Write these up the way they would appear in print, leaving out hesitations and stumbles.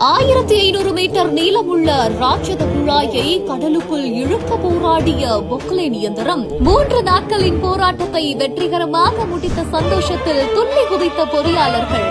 1500 metre நீளமுள்ள ராட்சத குழாயை கடலுக்குள் இழுக்க போராடிய பொக்லைன் இயந்திரம் 3 நாட்களின் போராட்டத்தை வெற்றிகரமாக முடித்த சந்தோஷத்தில் துள்ளி குதித்த பொறியாளர்கள்.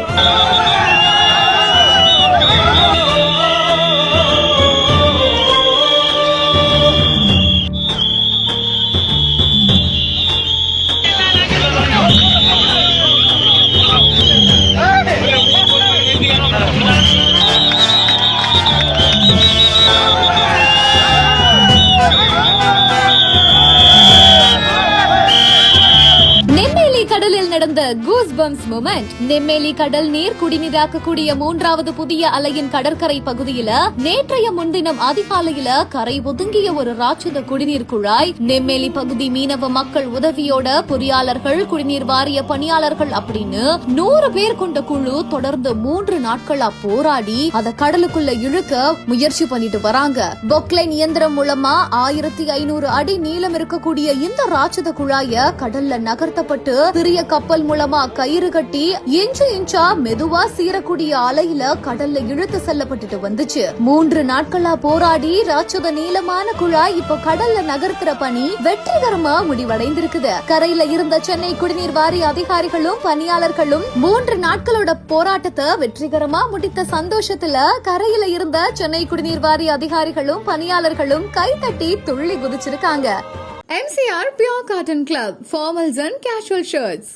கடலில் நடந்த கூஸ் பம்ப்ஸ் மூமெண்ட். நெம்மேலி கடல் நீர் குடிநீராக்கக்கூடிய 3வது புதிய அலையின் கடற்கரை பகுதியில நேற்றைய முன்தினம் அதிகாலையில கரை ஒதுங்கிய ஒரு ராட்சத குடிநீர் குழாய் நெம்மேலி பகுதி மீனவ மக்கள் உதவியோட பொறியாளர்கள், குடிநீர் வாரிய பணியாளர்கள் அப்படின்னு 100 பேர் கொண்ட குழு தொடர்ந்து 3 நாட்களா போராடி அத கடலுக்குள்ள இழுக்க முயற்சி பண்ணிட்டு வராங்க. பொக்லைன் இயந்திரம் மூலமா 1500 அடி நீளம் இருக்கக்கூடிய இந்த ராட்சத குழாய கடல்ல நகர்த்தப்பட்டு சிறிய கப்பல் மூலமா கயிறு கட்டி இன்ச்சா மெதுவா சீரக்கூடிய அலையில கடல்ல இழுத்து செல்லப்பட்டு வந்துச்சு. 3 நாட்களா போராடி ராட்சத நீளமான குழாய் இப்ப கடல்ல நகர்த்துற பணி வெற்றிகரமா முடிவடைந்திருக்குது. கரையில இருந்த சென்னை குடிநீர் வாரிய அதிகாரிகளும் பணியாளர்களும் 3 நாட்களோட போராட்டத்தை வெற்றிகரமா முடித்த சந்தோஷத்துல கரையில இருந்த சென்னை குடிநீர் வாரிய அதிகாரிகளும் பணியாளர்களும் கைதட்டி துள்ளி குதிச்சிருக்காங்க. MCR Pure Cotton Club, formals and casual shirts.